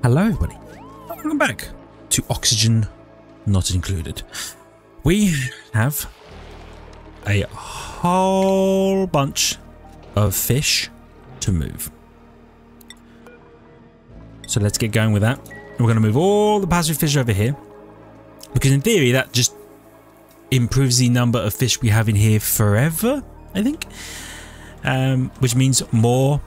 Hello everybody, welcome back to Oxygen Not Included. We have a whole bunch of fish to move. So let's get going with that. We're going to move all the passive fish over here, because in theory that just improves the number of fish we have in here forever, I think. Which means more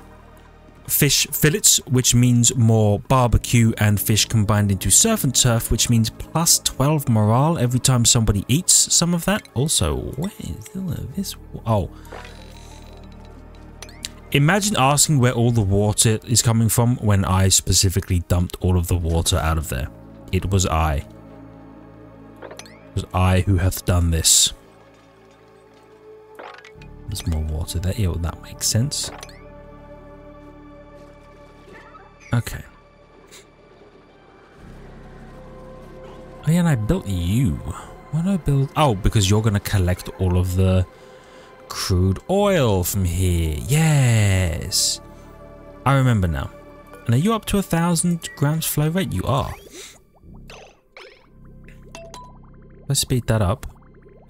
fish fillets, which means more barbecue and fish combined into surf and turf, which means plus 12 morale every time somebody eats some of that. Also, where is this? Oh. Imagine asking where all the water is coming from when I specifically dumped all of the water out of there. It was I. It was I who hath done this. There's more water there. Yeah, well, that makes sense. Okay. Oh yeah, and I built you. Why did I build? Oh, because you're going to collect all of the crude oil from here. Yes. I remember now. And are you up to 1,000 grams flow rate? You are. Let's speed that up.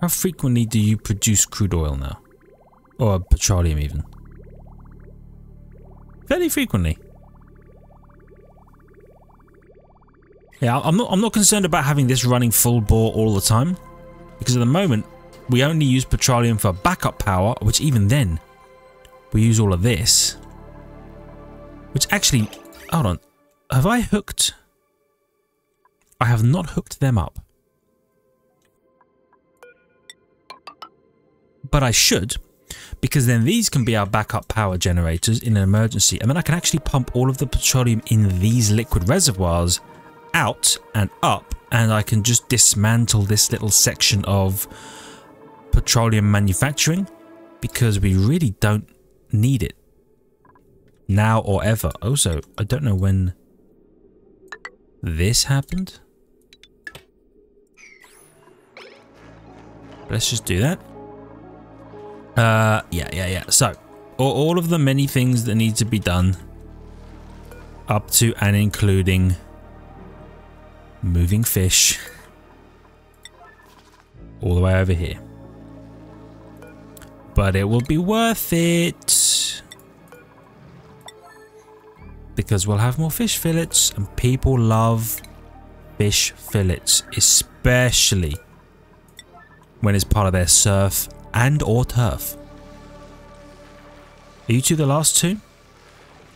How frequently do you produce crude oil now? Or petroleum even? Fairly frequently. Yeah, I'm not concerned about having this running full bore all the time, because at the moment we only use petroleum for backup power, which even then we use all of this. Which actually, hold on, have I hooked? I have not hooked them up, but I should, because then these can be our backup power generators in an emergency, and then I can actually pump all of the petroleum in these liquid reservoirs out and up, and I can just dismantle this little section of petroleum manufacturing, because we really don't need it now or ever. Also, I don't know when this happened. Let's just do that. Yeah. So, all of the many things that need to be done, up to and including moving fish all the way over here. But it will be worth it, because we'll have more fish fillets, and people love fish fillets, especially when it's part of their surf and or turf. Are you two the last two?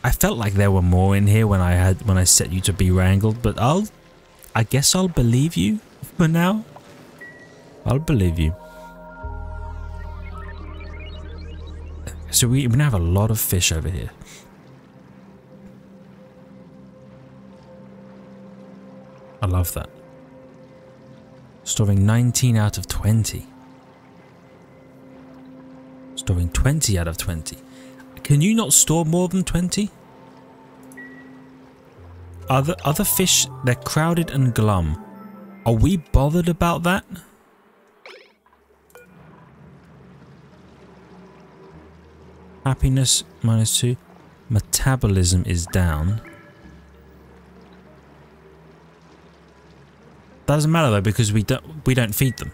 I felt like there were more in here when I set you to be wrangled, but I guess I'll believe you for now. I'll believe you. So we have a lot of fish over here. I love that. Storing 19 out of 20. Storing 20 out of 20. Can you not store more than 20? Other fish, they're crowded and glum. Are we bothered about that? Happiness -2. Metabolism is down. Doesn't matter though, because we don't feed them,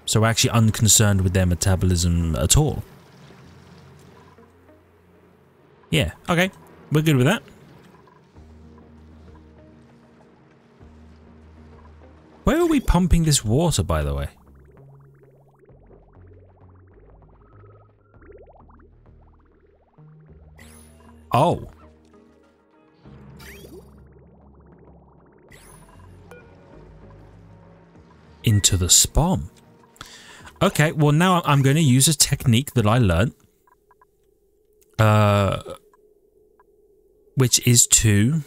so we're actually unconcerned with their metabolism at all. Yeah, okay, we're good with that. Where are we pumping this water, by the way? Oh. Into the spawn. Okay, well now I'm going to use a technique that I learned. Which is to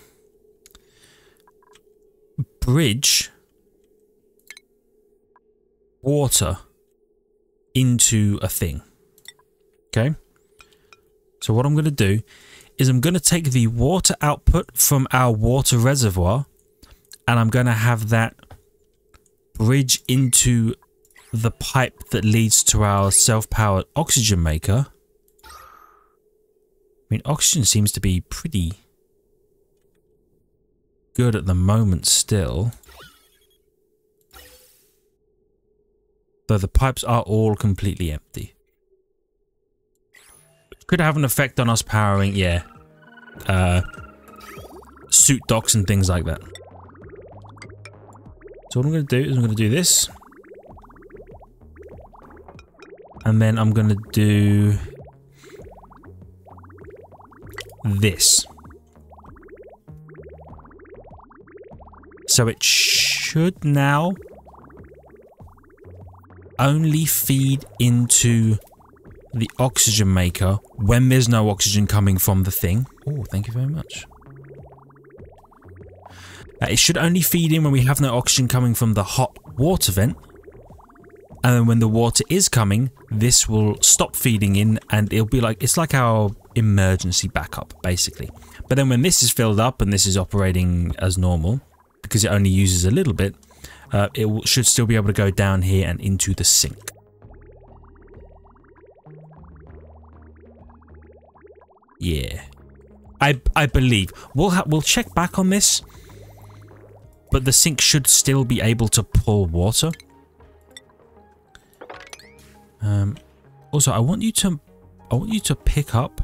bridge water into a thing. Okay, so what I'm going to do is I'm going to take the water output from our water reservoir, and I'm going to have that bridge into the pipe that leads to our self-powered oxygen maker. I mean, oxygen seems to be pretty good at the moment still. Though the pipes are all completely empty. Could have an effect on us powering, yeah. Suit docks and things like that. So what I'm going to do is I'm going to do this. And then I'm going to do this. So it should now only feed into the oxygen maker when there's no oxygen coming from the thing. Oh, thank you very much. It should only feed in when we have no oxygen coming from the hot water vent. And then when the water is coming, this will stop feeding in and it'll be like, it's like our emergency backup, basically. But then when this is filled up and this is operating as normal, because it only uses a little bit, should still be able to go down here and into the sink. Yeah. I believe. We'll check back on this. But the sink should still be able to pull water. Also, I want you to pick up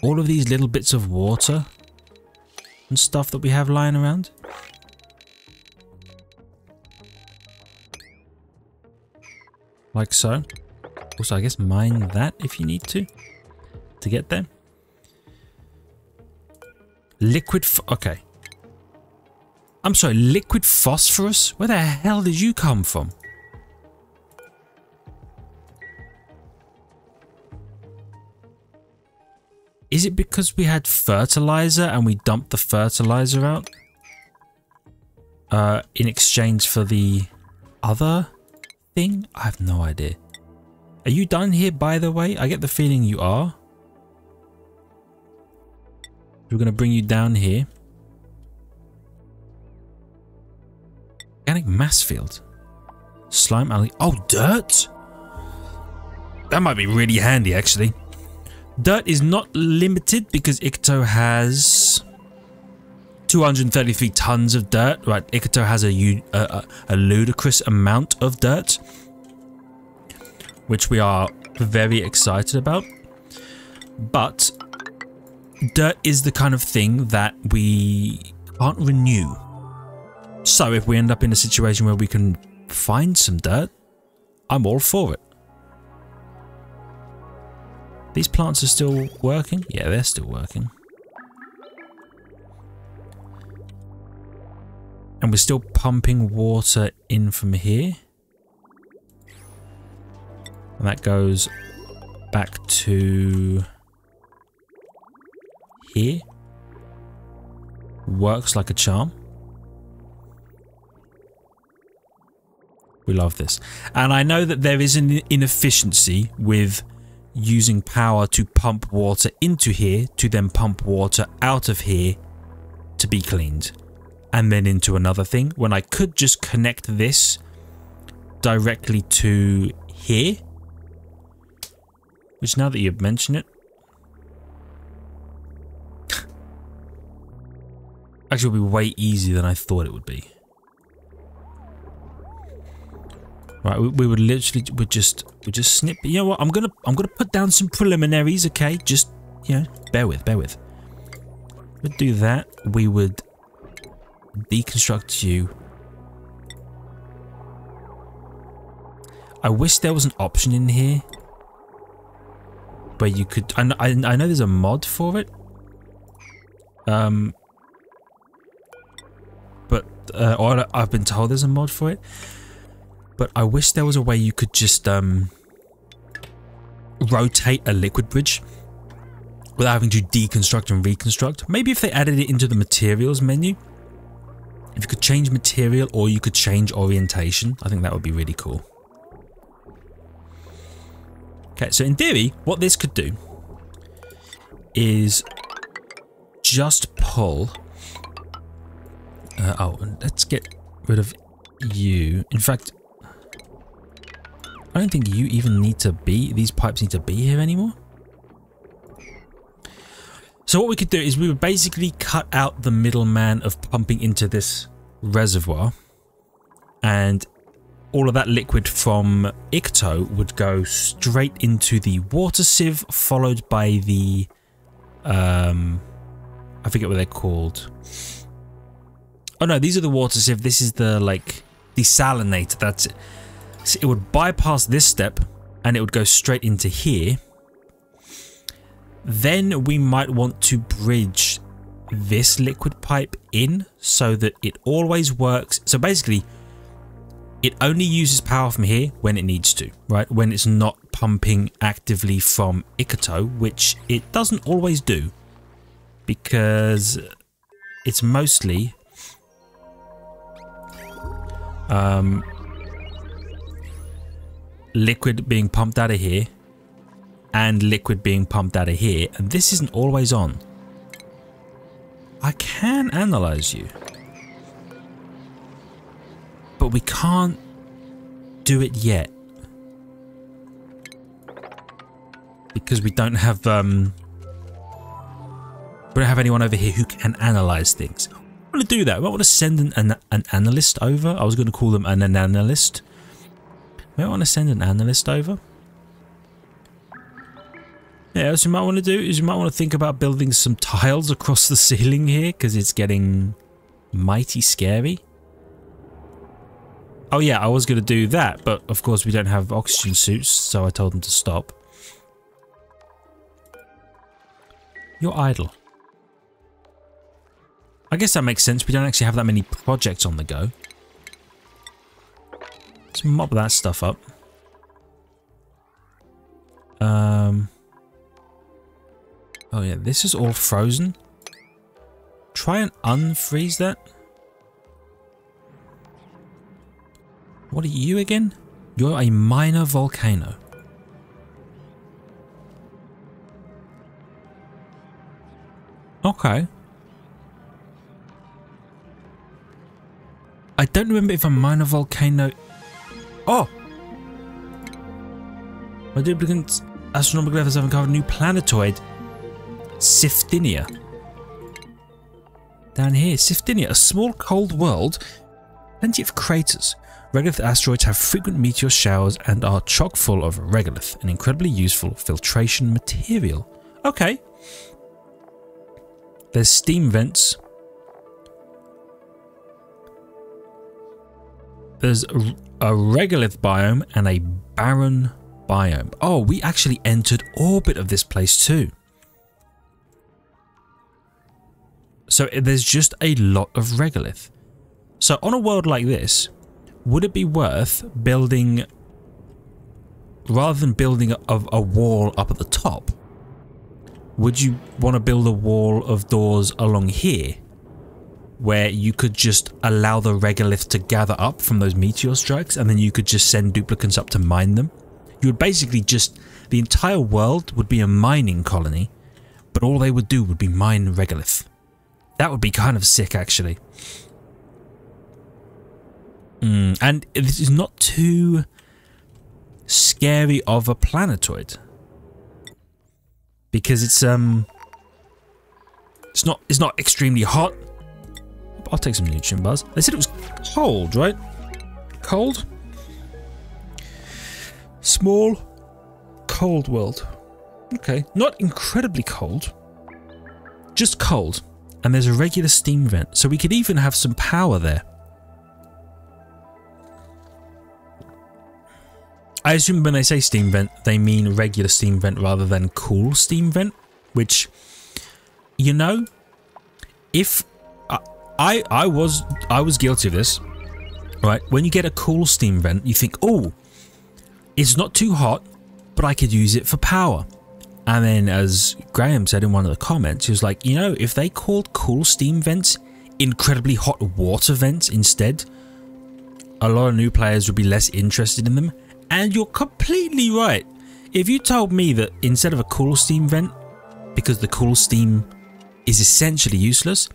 all of these little bits of water and stuff that we have lying around. Like so. Also, I guess mine that if you need to get there. Okay. I'm sorry, liquid phosphorus? Where the hell did you come from? Is it because we had fertilizer and we dumped the fertilizer out? In exchange for the other thing? I have no idea. Are you done here, by the way? I get the feeling you are. We're going to bring you down here. Organic mass field. Slime alley. Oh, dirt? That might be really handy, actually. Dirt is not limited because Icto has 233 tons of dirt. Right, Icto has a ludicrous amount of dirt, which we are very excited about. But dirt is the kind of thing that we can't renew. So if we end up in a situation where we can find some dirt, I'm all for it. These plants are still working? Yeah, they're still working. And we're still pumping water in from here. And that goes back to here. Works like a charm. We love this. And I know that there is an inefficiency with using power to pump water into here to then pump water out of here to be cleaned. And then into another thing when I could just connect this directly to here. Which now that you've mentioned it, actually will be way easier than I thought it would be. Right, we would literally just snip. You know what? I'm gonna put down some preliminaries. Okay, just bear with. We'd do that. We would deconstruct you. I wish there was an option in here where you could. I know there's a mod for it. Or I've been told there's a mod for it. But I wish there was a way you could just rotate a liquid bridge without having to deconstruct and reconstruct. Maybe if they added it into the materials menu. If you could change material or you could change orientation, I think that would be really cool. Okay, so in theory, what this could do is just pull... let's get rid of you. In fact... I don't think you even need to be... These pipes need to be here anymore. So So what we could do is we would basically cut out the middleman of pumping into this reservoir, and all of that liquid from Icto would go straight into the water sieve, followed by the I forget what they're called. Oh no, these are the water sieve. This is the like desalinator. That's it. So it would bypass this step and it would go straight into here. Then we might want to bridge this liquid pipe in so that it always works. So basically, it only uses power from here when it needs to, right? When it's not pumping actively from Icto, which it doesn't always do, because it's mostly liquid being pumped out of here and liquid being pumped out of here, and this isn't always on. I can analyze you, but we can't do it yet because we don't have anyone over here who can analyze things. I want to do that. I want to send an analyst over. I was going to call them an analyst. I want to send an analyst over. Yeah, what you might want to do is you might want to think about building some tiles across the ceiling here, because it's getting mighty scary. Oh yeah, I was going to do that, but of course we don't have oxygen suits, so I told them to stop. You're idle. I guess that makes sense. We don't actually have that many projects on the go. Let's mop that stuff up. Oh yeah, this is all frozen. Try and unfreeze that. What are you again? You're a minor volcano. Okay. I don't remember if a minor volcano... Oh! My duplicant astronomical efforts have uncovered a new planetoid. Siftinia. Down here, Siftinia, a small cold world. Plenty of craters. Regolith asteroids have frequent meteor showers and are chock full of regolith, an incredibly useful filtration material. Okay. There's steam vents. There's a regolith biome and a barren biome. Oh, we actually entered orbit of this place too. So there's just a lot of regolith. So on a world like this, would it be worth building, rather than building a wall up at the top, would you want to build a wall of doors along here where you could just allow the regolith to gather up from those meteor strikes, and then you could just send duplicants up to mine them? You would basically just, the entire world would be a mining colony, but all they would do would be mine regolith. That would be kind of sick, actually. And this is not too scary of a planetoid, because it's not extremely hot. I'll take some nutrient bars. They said it was cold, right? Cold? Small, cold world. Okay, not incredibly cold, just cold. And there's a regular steam vent, so we could even have some power there. I assume when they say steam vent, they mean regular steam vent rather than cool steam vent, which, you know, if I was guilty of this, right? When you get a cool steam vent, you think, oh, it's not too hot, but I could use it for power. And then, as Graham said in one of the comments, he was like, you know, if they called cool steam vents incredibly hot water vents instead, a lot of new players would be less interested in them. And you're completely right. If you told me that instead of a cool steam vent, because the cool steam is essentially useless,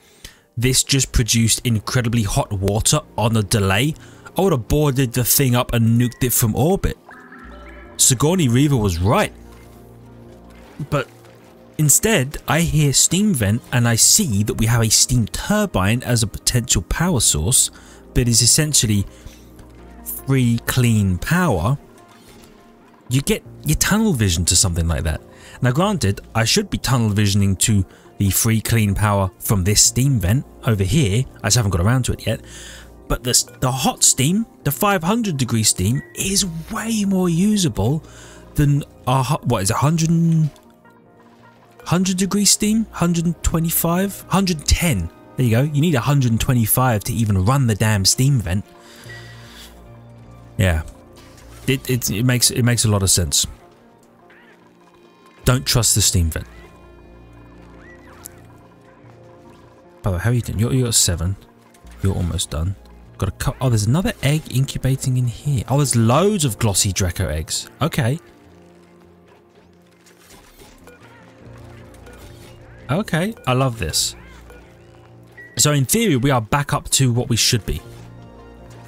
this just produced incredibly hot water on a delay, I would have boarded the thing up and nuked it from orbit. Sigourney Weaver was right. But Instead, I hear steam vent and I see that we have a steam turbine as a potential power source, but is essentially free, clean power. You get your tunnel vision to something like that. Now granted, I should be tunnel visioning to the free, clean power from this steam vent over here. I just haven't got around to it yet. But the hot steam, the 500 degree steam, is way more usable than our, what is it, 100 degree steam? 125? 110. There you go. You need 125 to even run the damn steam vent. Yeah. It makes a lot of sense. Don't trust the steam vent. By the way, how are you doing? You're at 7. You're almost done. Got a cut. Oh, there's another egg incubating in here. Oh, there's loads of glossy Draco eggs. Okay. Okay, I love this. So in theory, we are back up to what we should be.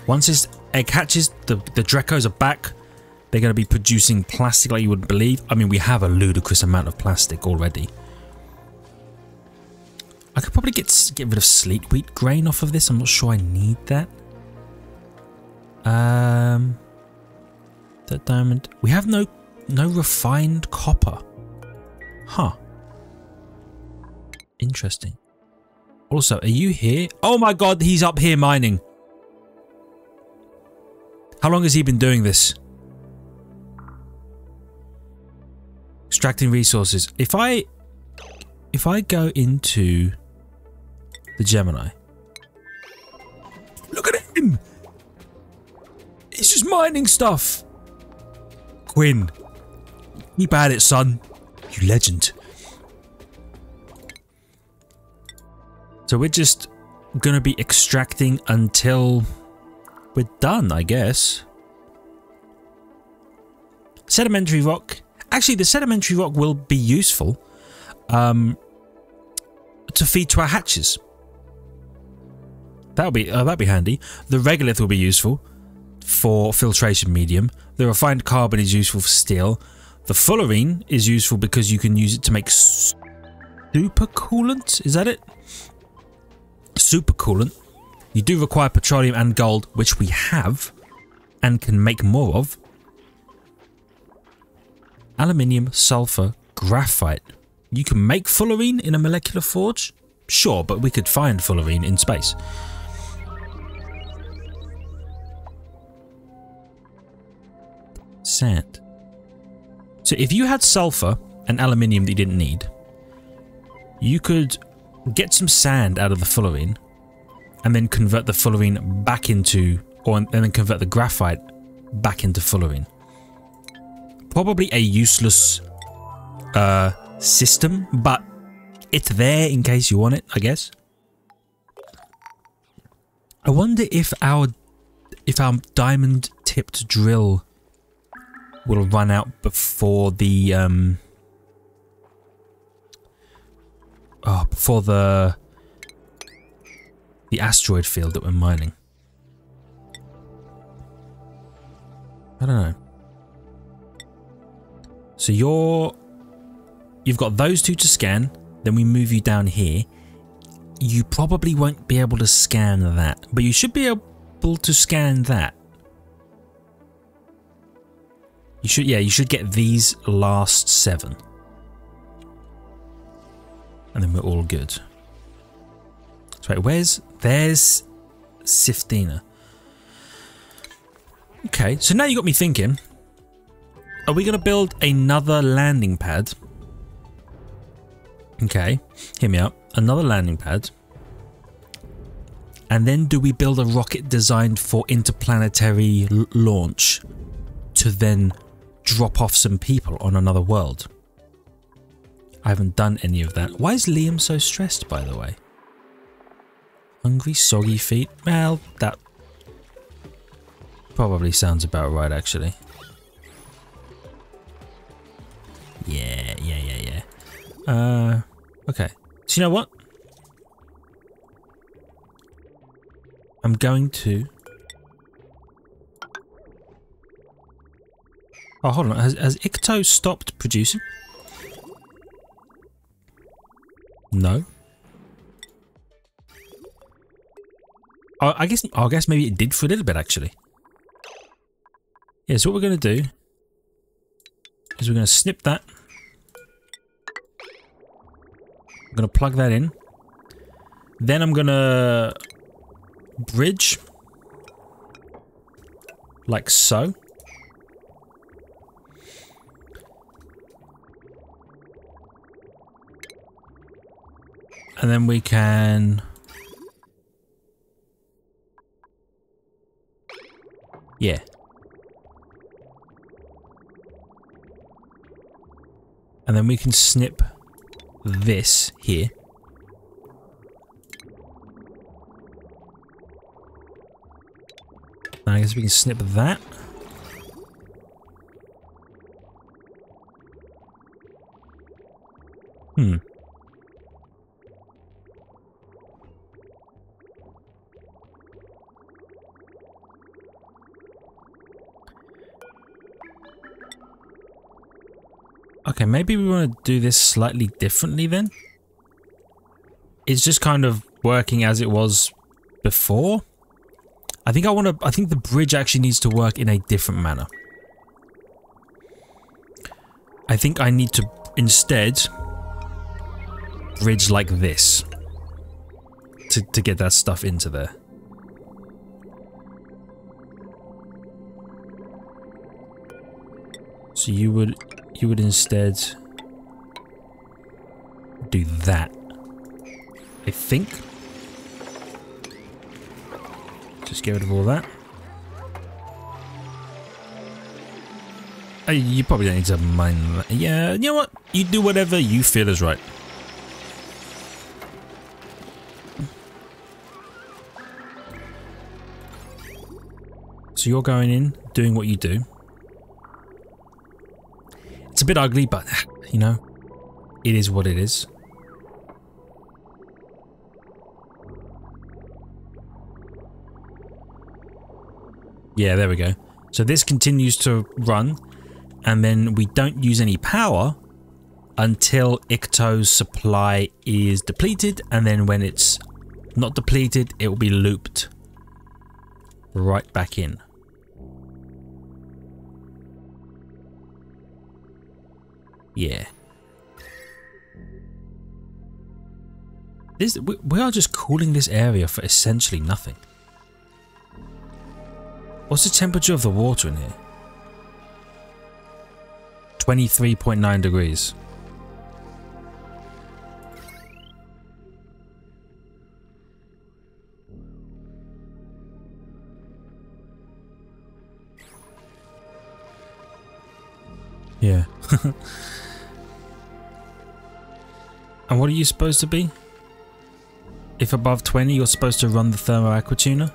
Once this egg hatches, the Dracos are back. They're going to be producing plastic like you wouldn't believe. I mean, we have a ludicrous amount of plastic already. I could probably get rid of sleet wheat grain off of this. I'm not sure I need that. That diamond. We have no refined copper. Huh. Interesting. Also, are you here? Oh my god, he's up here mining. How long has he been doing this? Extracting resources. If I go into the Gemini. Look at him! He's just mining stuff. Quinn. Keep at it, son. You legend. So we're just gonna be extracting until we're done, I guess. Sedimentary rock. Actually, the sedimentary rock will be useful to feed to our hatches. That'll be handy. The regolith will be useful for filtration medium. The refined carbon is useful for steel. The fullerene is useful because you can use it to make super coolant. Is that it? Super coolant. You do require petroleum and gold, which we have and can make more of. Aluminium, sulfur, graphite. You can make fullerene in a molecular forge? Sure, but we could find fullerene in space. Sand. So if you had sulfur and aluminium that you didn't need, you could get some sand out of the fullerene and then convert the fullerene back into, and then convert the graphite back into fullerene. Probably a useless system, but it's there in case you want it, I guess. I wonder if our diamond-tipped drill will run out before the the asteroid field that we're mining. I don't know. So you've got those two to scan, then we move you down here. You probably won't be able to scan that, but you should be able to scan that. You should get these last 7. And then we're all good. So wait, there's Siftina. Okay, so now you got me thinking. Are we going to build another landing pad? Okay, hear me out. Another landing pad. And then do we build a rocket designed for interplanetary launch to then drop off some people on another world? I haven't done any of that. Why is Liam so stressed, by the way? Hungry, soggy feet? Well, that probably sounds about right, actually. Yeah. Okay. So you know what? I'm going to... Oh, hold on. Has Icto stopped producing? No. Oh, I guess maybe it did for a little bit actually. Yeah, so what we're going to do is we're going to snip that. I'm going to plug that in. Then I'm going to bridge like so. And then we can... yeah. And then we can snip this here. And I guess we can snip that. Okay, maybe we want to do this slightly differently then. It's just kind of working as it was before. I think the bridge actually needs to work in a different manner. I think I need to instead bridge like this to get that stuff into there. So you would instead do that, I think. Just get rid of all that. You probably don't need to mind that. Yeah, you know what? You do whatever you feel is right. So you're going in, doing what you do. It's a bit ugly, but, you know, it is what it is. Yeah, there we go. So this continues to run, and then we don't use any power until Icto's supply is depleted, and then when it's not depleted, it will be looped right back in. Yeah. We are just cooling this area for essentially nothing. What's the temperature of the water in here? 23.9 degrees. Yeah. And what are you supposed to be? If above 20, you're supposed to run the thermo aqua tuner?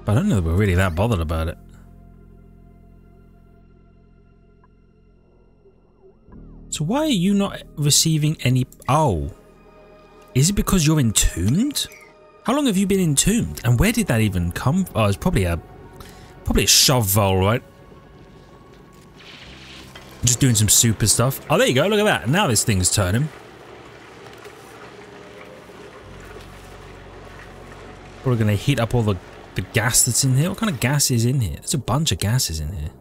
But I don't know that we're really that bothered about it. So why are you not receiving any... Oh. Is it because you're entombed? How long have you been entombed? And where did that even come... Oh, it's probably a shove vole, right? Just doing some super stuff. Oh, there you go. Look at that. Now this thing's turning. We're going to heat up all the gas that's in here. What kind of gas is in here? There's a bunch of gases in here.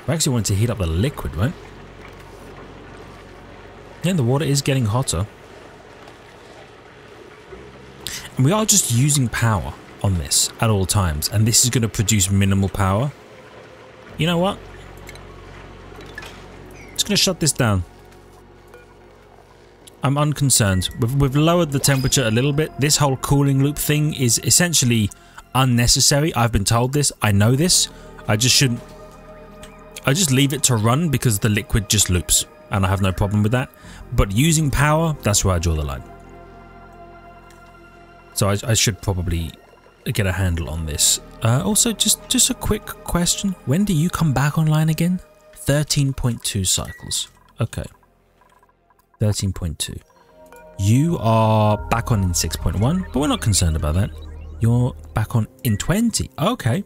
I actually wanted to heat up the liquid, right? Yeah, the water is getting hotter. And we are just using power on this at all times, and this is going to produce minimal power. You know what? Just going to shut this down. I'm unconcerned. We've lowered the temperature a little bit. This whole cooling loop thing is essentially unnecessary. I've been told this. I know this. I just shouldn't... I just leave it to run because the liquid just loops, and I have no problem with that. But using power, that's where I draw the line. So I should probably get a handle on this. Also, just a quick question. When do you come back online again? 13.2 cycles. Okay. 13.2. You are back on in 6.1, but we're not concerned about that. You're back on in 20. Okay.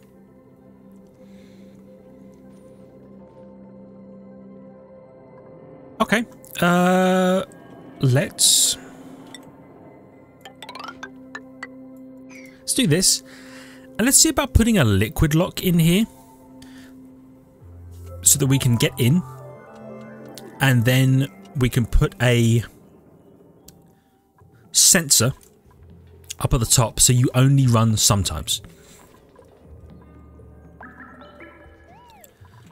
Okay. Let's do this. And let's see about putting a liquid lock in here so that we can get in. And then we can put a sensor up at the top so you only run sometimes.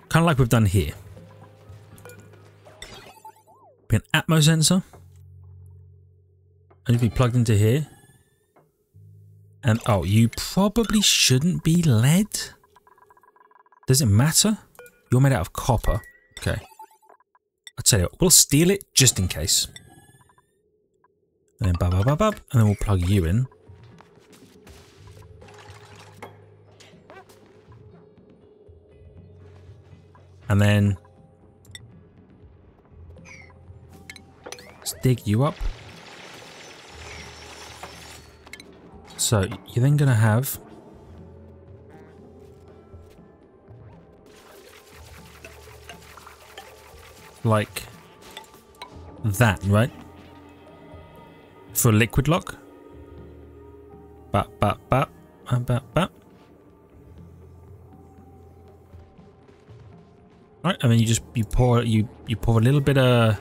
Kind of like we've done here. Be an Atmo sensor. And if we plugged into here. And oh, you probably shouldn't be lead. Does it matter? You're made out of copper. Okay. I'll tell you what, we'll steal it just in case. And then and then we'll plug you in. And then let's dig you up. So you're then gonna have like that, right? For a liquid lock. Right, and then you pour a little bit of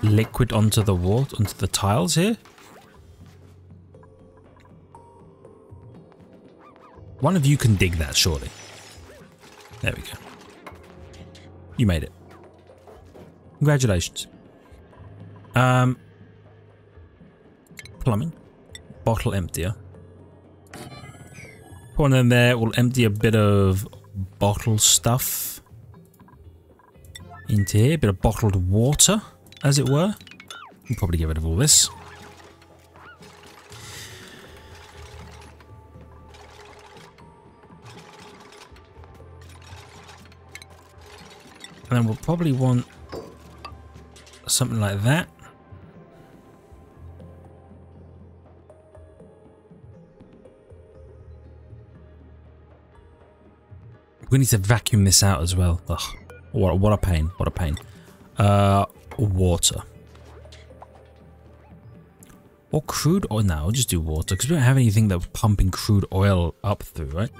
liquid onto the wall, onto the tiles here. One of you can dig that, surely. There we go. You made it. Congratulations. Plumbing. Bottle emptier. Put one in there. We'll empty a bit of bottle stuff into here. A bit of bottled water, as it were. We'll probably get rid of all this. And then we'll probably want something like that. We need to vacuum this out as well. Ugh, what a pain, what a pain. Water. Or crude oil. No, we'll just do water, because we don't have anything that's pumping crude oil up through, right?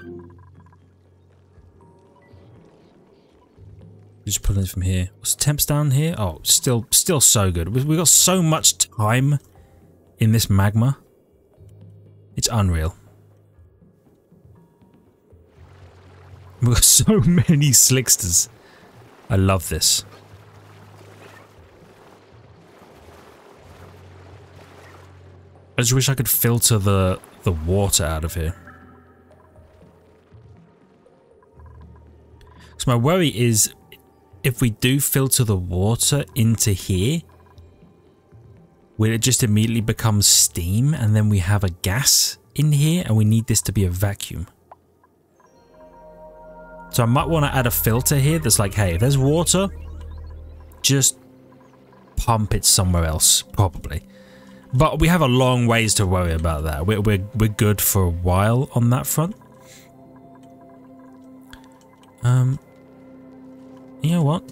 Just put it from here. What's the temps down here? Oh, still so good. We've got so much time in this magma. It's unreal. We've got so many slicksters. I love this. I just wish I could filter the water out of here. So my worry is, if we do filter the water into here, will it just immediately become steam and then we have a gas in here and we need this to be a vacuum? So I might want to add a filter here that's like, hey, if there's water, just pump it somewhere else, probably. But we have a long ways to worry about that. We're good for a while on that front. You know what?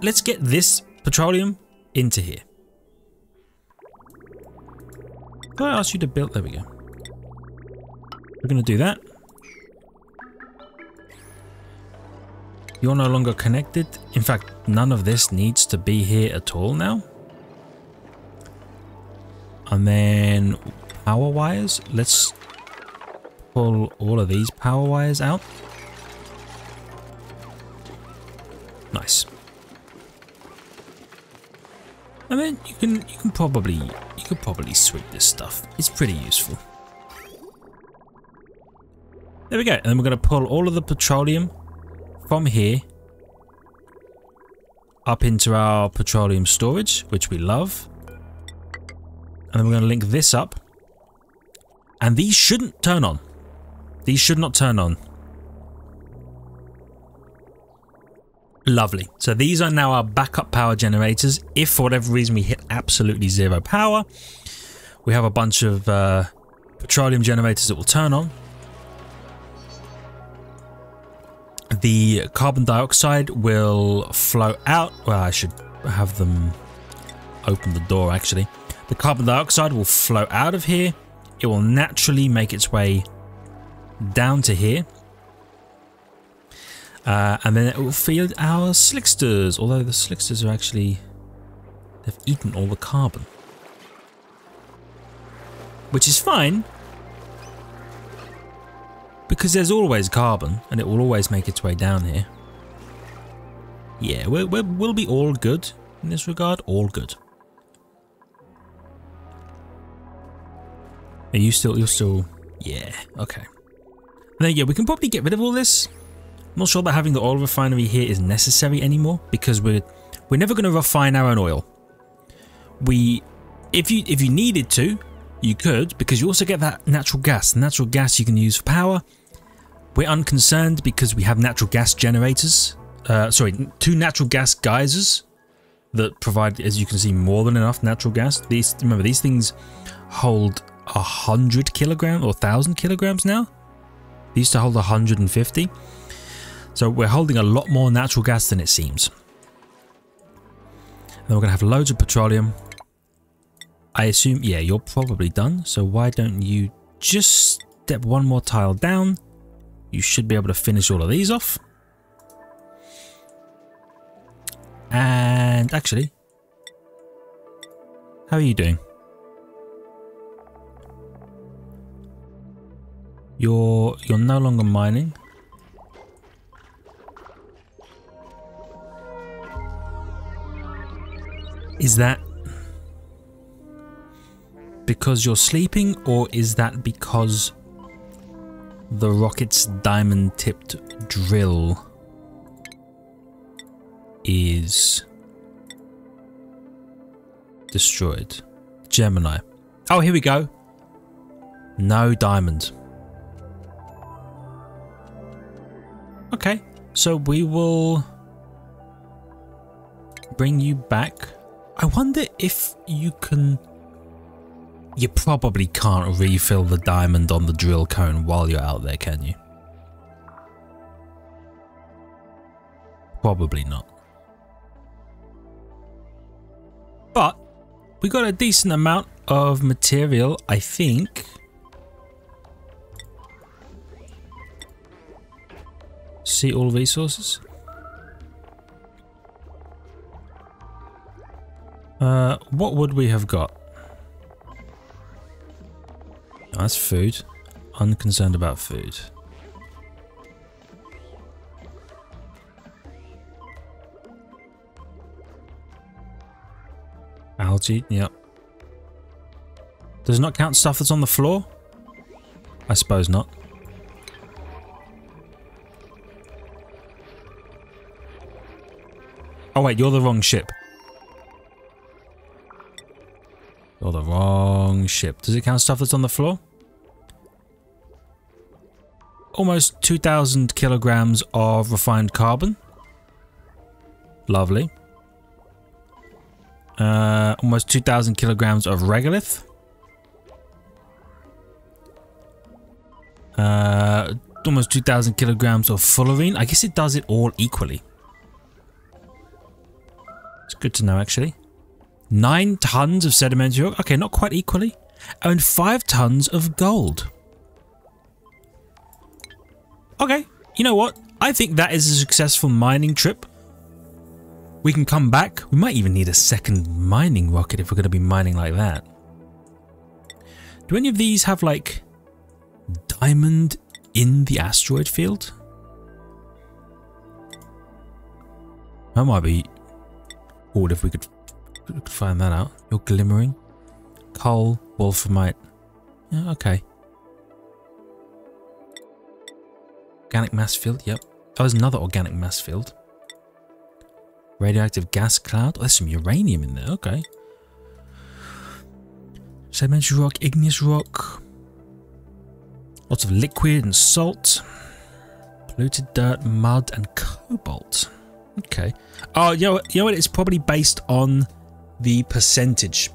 Let's get this petroleum into here. Can I ask you to build? There we go. We're gonna do that. You're no longer connected. In fact, none of this needs to be here at all now. And then power wires. Let's pull all of these power wires out. Nice. And then you could probably sweep this stuff. It's pretty useful. There we go. And then we're going to pull all of the petroleum from here up into our petroleum storage, which we love. And then we're going to link this up. And these shouldn't turn on. These should not turn on. Lovely. So these are now our backup power generators. If for whatever reason we hit absolutely zero power, We have a bunch of petroleum generators that will turn on. The carbon dioxide will flow out. Well, I should have them open the door actually. The carbon dioxide will flow out of here. It will naturally make its way down to here. And then it will feed our slicksters. Although the slicksters are actually... they've eaten all the carbon. Which is fine. Because there's always carbon, and it will always make its way down here. Yeah, we'll be all good in this regard. All good. Are you still... you're still... yeah, okay. Then yeah, we can probably get rid of all this. I'm not sure that having the oil refinery here is necessary anymore, because we're never going to refine our own oil. If you needed to, you could, because you also get that natural gas. Natural gas you can use for power. We're unconcerned because we have natural gas generators. Sorry, 2 natural gas geysers that provide, as you can see, more than enough natural gas. Remember, these things hold 100 kilograms or 1,000 kilograms now. They used to hold 150. So we're holding a lot more natural gas than it seems. Then we're going to have loads of petroleum. I assume, yeah, you're probably done. So why don't you just step one more tile down? You should be able to finish all of these off. And actually, how are you doing? You're no longer mining. Is that because you're sleeping, or is that because the rocket's diamond-tipped drill is destroyed? Gemini. Oh, here we go. No diamond. Okay, so we will bring you back. I wonder if you can... you probably can't refill the diamond on the drill cone while you're out there, can you? Probably not. But we got a decent amount of material, I think. See all resources. What would we have got? That's food. Unconcerned about food. Algae, yep. Does it not count stuff that's on the floor? I suppose not. Oh wait, you're the wrong ship. You're the wrong ship. Does it count stuff that's on the floor? Almost 2,000 kilograms of refined carbon. Lovely. Almost 2,000 kilograms of regolith. Almost 2,000 kilograms of fullerene. I guess it does it all equally. It's good to know, actually. 9 tons of sedimentary rock. Okay, not quite equally. And 5 tons of gold. Okay, you know what? I think that is a successful mining trip. We can come back. We might even need a second mining rocket if we're going to be mining like that. Do any of these have, like, diamond in the asteroid field? That might be cool if we could find that out. You're glimmering. Coal, wolframite. Yeah, okay. Organic mass field, yep. Oh, there's another organic mass field. Radioactive gas cloud. Oh, there's some uranium in there, okay. Sedimentary rock, igneous rock. Lots of liquid and salt. Polluted dirt, mud, and cobalt. Okay. Oh, you know what? It's probably based on the percentage.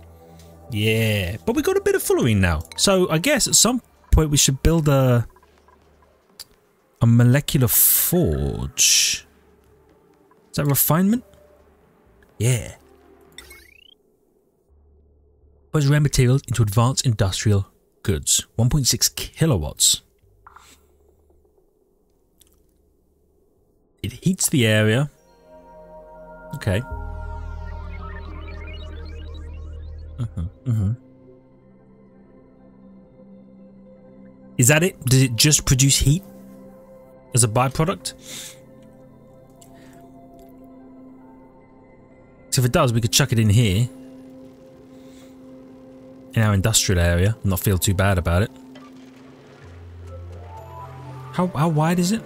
Yeah, but we got a bit of fullerene now. So I guess at some point we should build a molecular forge. Is that refinement? Yeah. Puts rare materials into advanced industrial goods. 1.6 kilowatts. It heats the area. Okay. Is that it? Does it just produce heat as a byproduct? So if it does, we could chuck it in here in our industrial area and not feel too bad about it. How wide is it?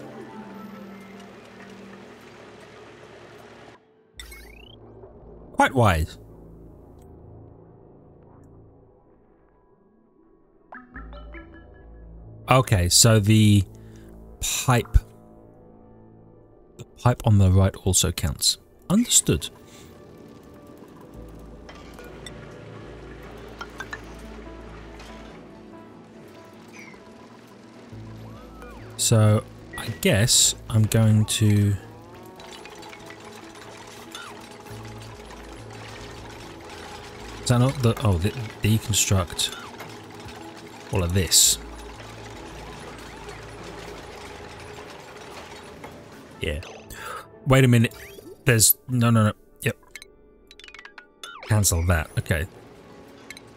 Quite wide. Okay, so the pipe on the right also counts. Understood. So I guess I'm going to is that not the deconstruct all of this. Yeah. Wait a minute. There's no. Yep. Cancel that. Okay.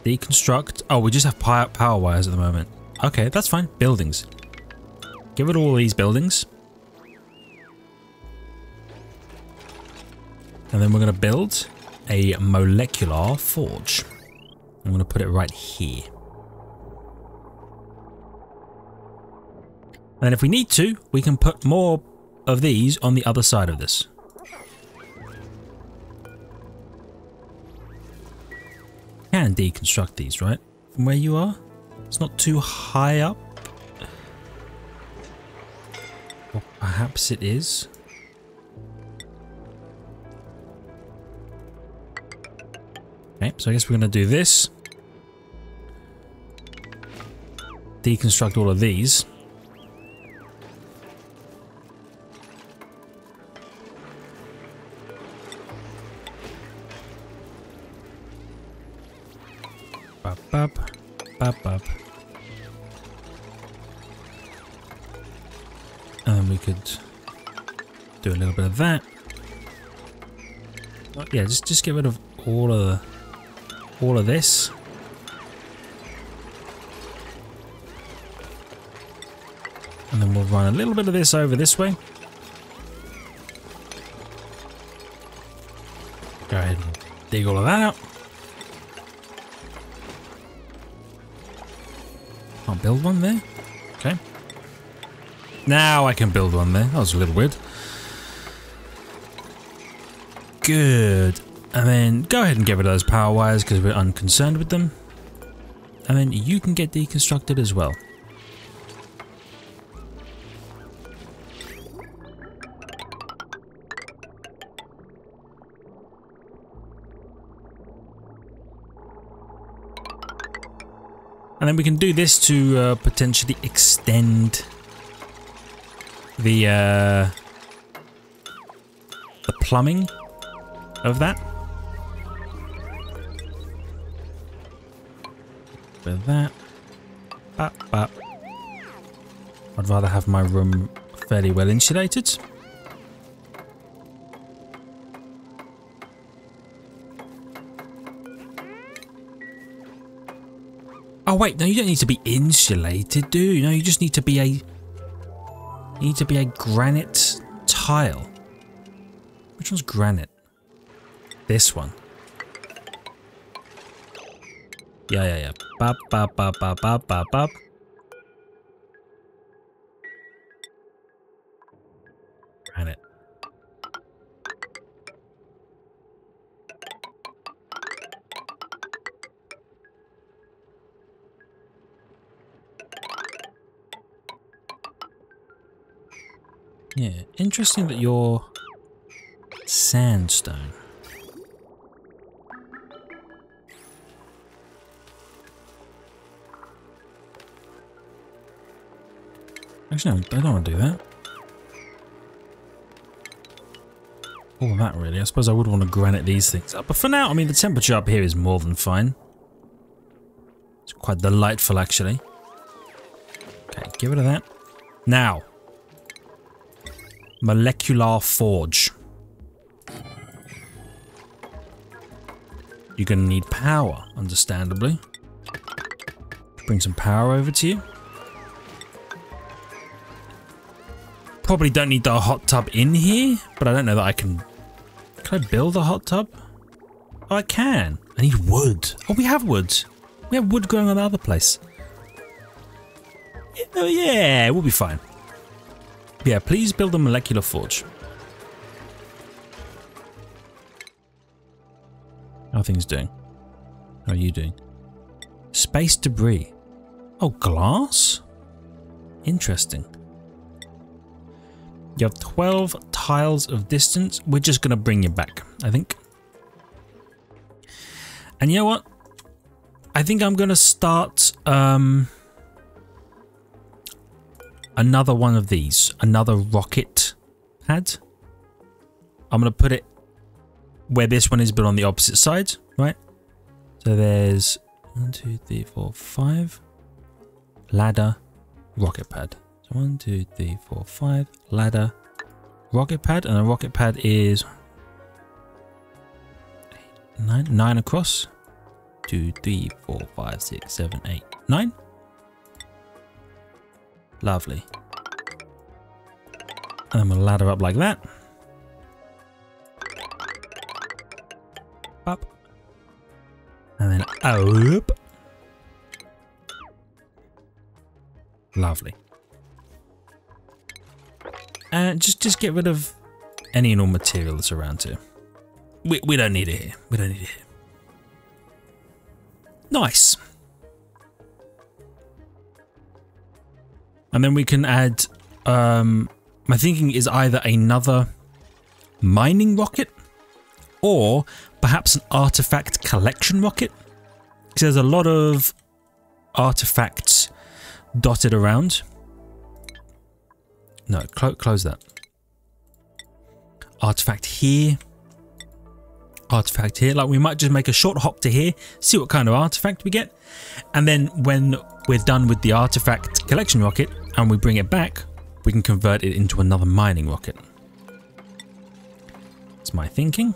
Deconstruct. Oh, we just have power wires at the moment. Okay, that's fine. Buildings. Give it all these buildings. And then we're going to build a molecular forge. I'm going to put it right here. And if we need to, we can put more of these on the other side of this. Can deconstruct these, right? From where you are? It's not too high up. Or perhaps it is. Okay, so I guess we're going to do this. Deconstruct all of these. Bop, bop, bop. And then we could do a little bit of that. Oh, yeah, just get rid of all of this. And then we'll run a little bit of this over this way. Go ahead and dig all of that out. Can't build one there. Okay. Now I can build one there. That was a little weird. Good. And then go ahead and get rid of those power wires because we're unconcerned with them. And then you can get deconstructed as well. And then we can do this to potentially extend the plumbing of that. With that. Bop, bop. I'd rather have my room fairly well insulated. Oh wait, no, you don't need to be insulated, do you? No, you just need to be a granite tile. Which one's granite? This one. Yeah. Bop, bop, bop, bop, bop, bop, bop. Granite. Yeah, interesting that you're sandstone. Actually, no, I don't want to do that. All that really. I suppose I would want to granite these things up. But for now, I mean, the temperature up here is more than fine. It's quite delightful, actually. Okay, get rid of that. Now, molecular forge. You're going to need power, understandably. Bring some power over to you. Probably don't need the hot tub in here, but I don't know that I can... Can I build a hot tub? Oh, I can. I need wood. Oh, we have wood. We have wood growing on the other place. Oh, yeah, we'll be fine. Yeah, please build a molecular forge. How are things doing? How are you doing? Space debris. Oh, glass? Interesting. You have 12 tiles of distance. We're just going to bring you back, I think. And you know what? I think I'm going to start another one of these. Another rocket pad. I'm going to put it where this one is, but on the opposite side, right? So there's 1, 2, 3, 4, 5. Ladder, rocket pad. 1, 2, 3, 4, 5. Ladder, rocket pad, and a rocket pad is 9 across. 2, 3, 4, 5, 6, 7, 8, 9. Lovely. And I'm gonna ladder up like that. Up. And then up. Lovely. And just get rid of any and all material that's around here. We don't need it here. We don't need it here. Nice. And then we can add, my thinking is either another mining rocket or perhaps an artifact collection rocket. Because there's a lot of artifacts dotted around. No, close that. Artifact here. Artifact here. Like, we might just make a short hop to here, see what kind of artifact we get. And then when we're done with the artifact collection rocket and we bring it back, we can convert it into another mining rocket. That's my thinking.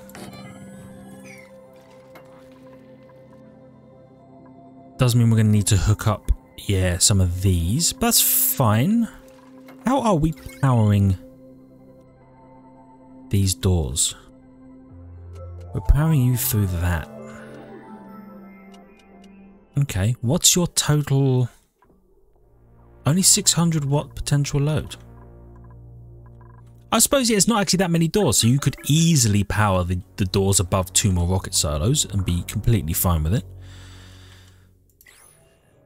Does mean we're going to need to hook up, yeah, some of these, but that's fine. How are we powering these doors? We're powering you through that. Okay, what's your total? Only 600 watt potential load. I suppose, yeah, it's not actually that many doors, so you could easily power the doors above 2 more rocket silos and be completely fine with it.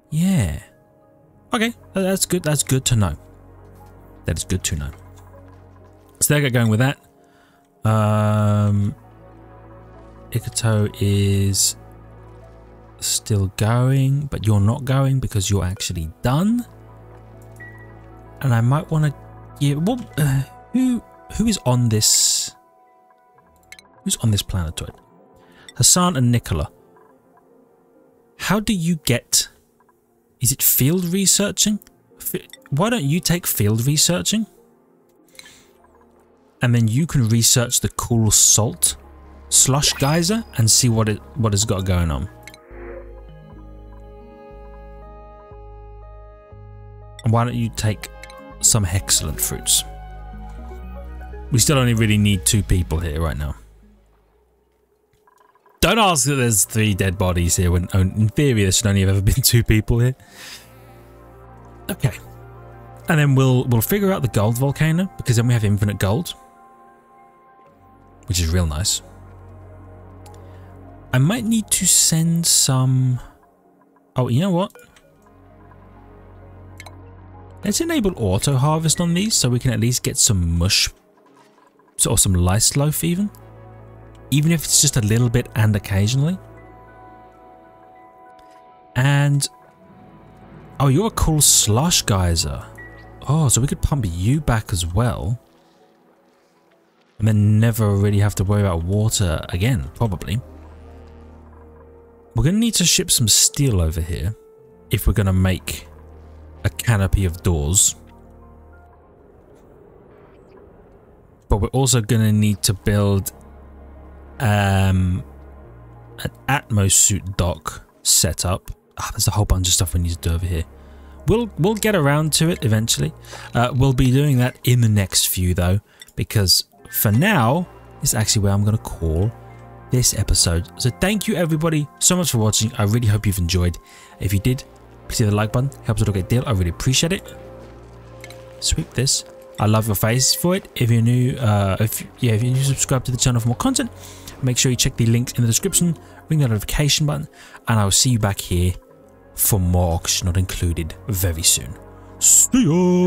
Yeah. Okay, that's good. That's good to know. That is good to know. So there, get going with that. Ikato is still going, but you're not going because you're actually done. And I might want to give. Well, who is on this? Who's on this planetoid? Hassan and Nicola. How do you get? Is it field researching? Why don't you take field researching? And then you can research the cool salt slush geyser and see what it's got going on. And why don't you take some excellent fruits? We still only really need 2 people here right now. Don't ask that there's 3 dead bodies here when in theory there should only have ever been 2 people here. Okay. And then we'll figure out the gold volcano, because then we have infinite gold, which is real nice. I might need to send some... Oh, you know what? Let's enable auto harvest on these so we can at least get some mush, or some lice loaf even if it's just a little bit and occasionally. And oh, you're a cool slush geyser. Oh, so we could pump you back as well. And then never really have to worry about water again, probably. We're going to need to ship some steel over here if we're going to make a canopy of doors. But we're also going to need to build an Atmos suit dock setup. There's a whole bunch of stuff we need to do over here. We'll get around to it eventually. We'll be doing that in the next few though, because for now, it's actually where I'm going to call this episode. So thank you everybody so much for watching. I really hope you've enjoyed. If you did, please hit the like button. Helps out a great deal. I really appreciate it. Sweep this. I love your face for it. If you're new, if you're new, subscribe to the channel for more content. Make sure you check the links in the description. Ring the notification button, and I will see you back here for more Oxygen Not Included very soon. See ya!